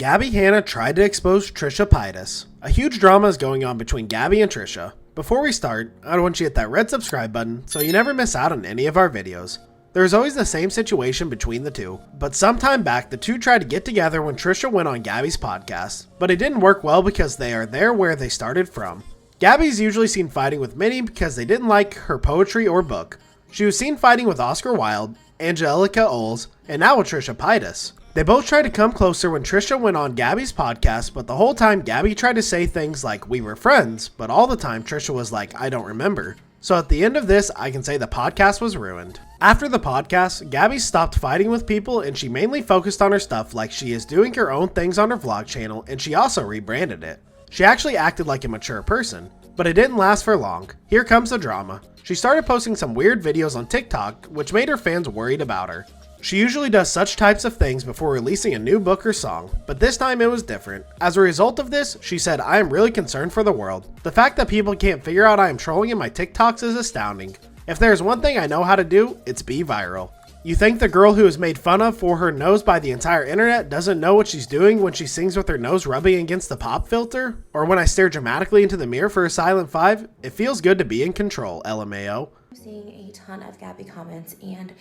Gabbie Hanna tried to expose Trisha Paytas. A huge drama is going on between Gabbie and Trisha. Before we start, I want you to hit that red subscribe button so you never miss out on any of our videos. There is always the same situation between the two, but sometime back the two tried to get together when Trisha went on Gabbie's podcast, but it didn't work well because they are there where they started from. Gabbie's usually seen fighting with Minnie because they didn't like her poetry or book. She was seen fighting with Oscar Wilde, Angelica Oles, and now with Trisha Paytas. They both tried to come closer when Trisha went on Gabbie's podcast, but the whole time Gabbie tried to say things like, "We were friends," but all the time Trisha was like, "I don't remember." So at the end of this, I can say the podcast was ruined. After the podcast, Gabbie stopped fighting with people and she mainly focused on her stuff, like she is doing her own things on her vlog channel, and she also rebranded it. She actually acted like a mature person, but it didn't last for long. Here comes the drama. She started posting some weird videos on TikTok, which made her fans worried about her. She usually does such types of things before releasing a new book or song, but this time it was different. As a result of this, she said, "I am really concerned for the world. The fact that people can't figure out I am trolling in my TikToks is astounding. If there's one thing I know how to do, it's be viral." You think the girl who is made fun of for her nose by the entire internet doesn't know what she's doing when she sings with her nose rubbing against the pop filter? Or when I stare dramatically into the mirror for a silent 5? It feels good to be in control, LMAO. I'm seeing a ton of Gabbie comments and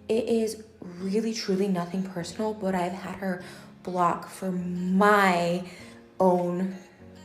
it is really truly nothing personal, but I've had her block for my own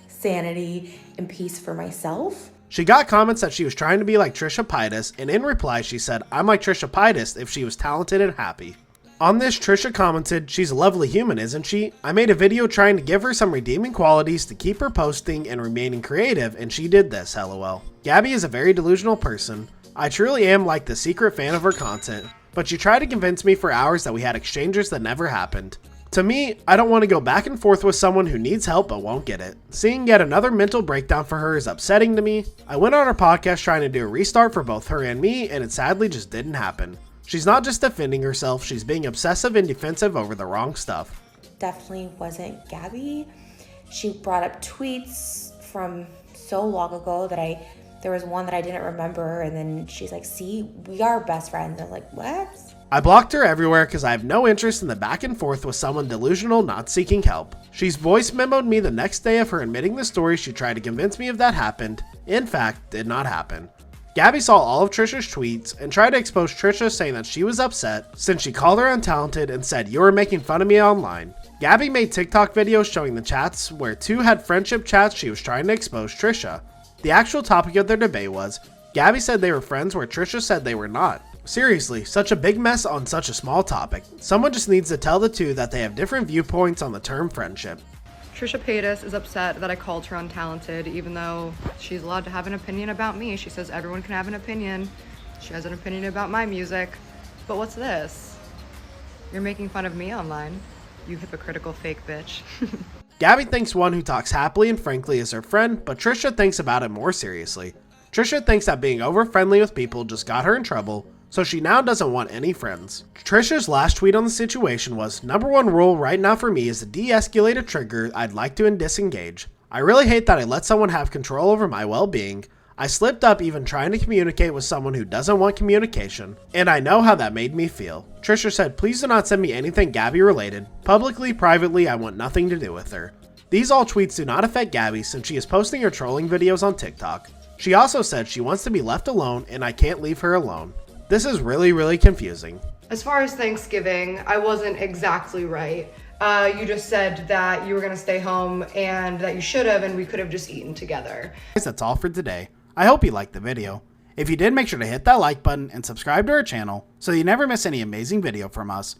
sanity and peace for myself. She got comments that she was trying to be like Trisha Paytas, and in reply she said, "I'm like Trisha Paytas if she was talented and happy." On this, Trisha commented, "She's a lovely human, isn't she? I made a video trying to give her some redeeming qualities to keep her posting and remaining creative, and she did this, lol. Gabbie is a very delusional person. I truly am like the secret fan of her content, but she tried to convince me for hours that we had exchanges that never happened. To me, I don't want to go back and forth with someone who needs help but won't get it. Seeing yet another mental breakdown for her is upsetting to me. I went on her podcast trying to do a restart for both her and me, and it sadly just didn't happen. She's not just defending herself, she's being obsessive and defensive over the wrong stuff." Definitely wasn't Gabbie. She brought up tweets from so long ago that there was one that I didn't remember, and then she's like, "See, we are best friends." I'm like, what? I blocked her everywhere because I have no interest in the back and forth with someone delusional not seeking help. She's voice memoed me the next day of her admitting the story she tried to convince me of that happened. In fact, did not happen. Gabbie saw all of Trisha's tweets and tried to expose Trisha, saying that she was upset since she called her untalented and said, "You were making fun of me online." Gabbie made TikTok videos showing the chats where two had friendship chats she was trying to expose Trisha. The actual topic of their debate was, Gabbie said they were friends where Trisha said they were not. Seriously, such a big mess on such a small topic. Someone just needs to tell the two that they have different viewpoints on the term friendship. Trisha Paytas is upset that I called her untalented, even though she's allowed to have an opinion about me. She says everyone can have an opinion. She has an opinion about my music. But what's this? You're making fun of me online, you hypocritical fake bitch. Gabbie thinks one who talks happily and frankly is her friend, but Trisha thinks about it more seriously. Trisha thinks that being over friendly with people just got her in trouble, so she now doesn't want any friends. Trisha's last tweet on the situation was, "Number one rule right now for me is to de-escalate a trigger I'd like to disengage. I really hate that I let someone have control over my well-being. I slipped up even trying to communicate with someone who doesn't want communication, and I know how that made me feel." Trisha said, "Please do not send me anything Gabbie related. Publicly, privately, I want nothing to do with her." These all tweets do not affect Gabbie since she is posting her trolling videos on TikTok. She also said she wants to be left alone and I can't leave her alone. This is really confusing. As far as Thanksgiving, I wasn't exactly right. You just said that you were gonna stay home and that you should have, and we could have just eaten together. Guys, that's all for today. I hope you liked the video. If you did, make sure to hit that like button and subscribe to our channel so you never miss any amazing video from us.